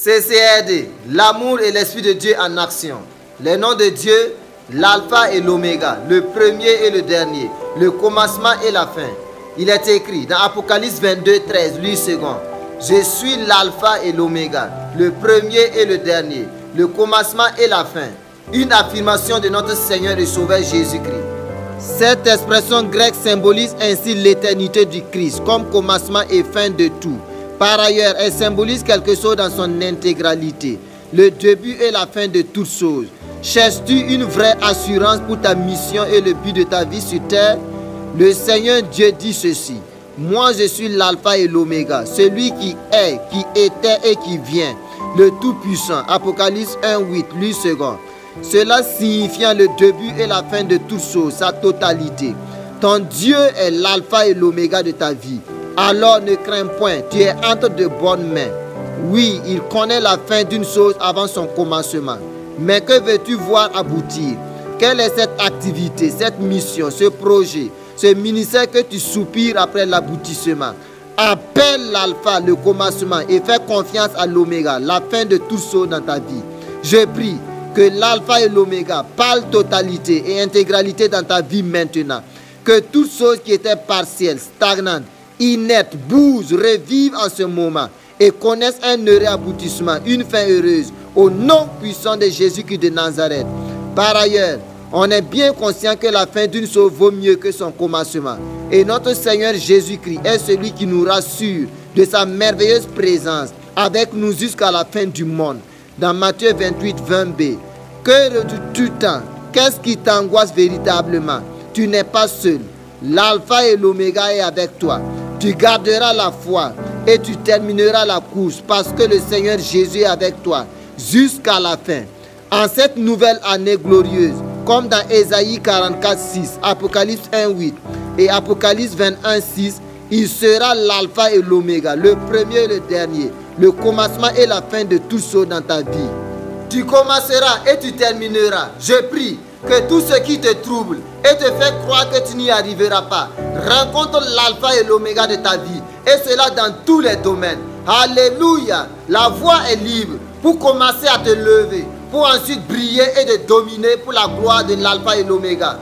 CCRD, l'amour et l'Esprit de Dieu en action. Les noms de Dieu, l'alpha et l'oméga, le premier et le dernier, le commencement et la fin. Il est écrit dans Apocalypse 22, 13, lui second. Je suis l'alpha et l'oméga, le premier et le dernier, le commencement et la fin. Une affirmation de notre Seigneur et Sauveur Jésus-Christ. Cette expression grecque symbolise ainsi l'éternité du Christ comme commencement et fin de tout. Par ailleurs, elle symbolise quelque chose dans son intégralité, le début et la fin de toutes choses. Cherches-tu une vraie assurance pour ta mission et le but de ta vie sur terre? Le Seigneur Dieu dit ceci: moi je suis l'alpha et l'oméga, celui qui est, qui était et qui vient, le Tout-Puissant. Apocalypse 1, 8, lui second. Cela signifiant le début et la fin de toutes choses, sa totalité. Ton Dieu est l'alpha et l'oméga de ta vie. Alors ne crains point, tu es entre de bonnes mains. Oui, il connaît la fin d'une chose avant son commencement. Mais que veux-tu voir aboutir? Quelle est cette activité, cette mission, ce projet, ce ministère que tu soupires après l'aboutissement? Appelle l'alpha, le commencement, et fais confiance à l'oméga, la fin de toutes choses dans ta vie. Je prie que l'alpha et l'oméga parlent totalité et intégralité dans ta vie maintenant. Que toutes choses qui étaient partielles, stagnantes, inertes, bougent, revivent en ce moment et connaissent un heureux aboutissement, une fin heureuse, au nom puissant de Jésus-Christ de Nazareth. Par ailleurs, on est bien conscient que la fin d'une chose vaut mieux que son commencement. Et notre Seigneur Jésus-Christ est celui qui nous rassure de sa merveilleuse présence avec nous jusqu'à la fin du monde. Dans Matthieu 28, 20b, que redoutes-tu tant? Qu'est-ce qui t'angoisse véritablement? Tu n'es pas seul. L'alpha et l'oméga est avec toi. Tu garderas la foi et tu termineras la course parce que le Seigneur Jésus est avec toi jusqu'à la fin. En cette nouvelle année glorieuse, comme dans Ésaïe 44, 6, Apocalypse 1, 8 et Apocalypse 21, 6, il sera l'alpha et l'oméga, le premier et le dernier, le commencement et la fin de tout ça dans ta vie. Tu commenceras et tu termineras. Je prie que tout ce qui te trouble et te fait croire que tu n'y arriveras pas, rencontre l'alpha et l'oméga de ta vie, et cela dans tous les domaines. Alléluia! La voie est libre pour commencer à te lever, pour ensuite briller et de dominer pour la gloire de l'alpha et l'oméga.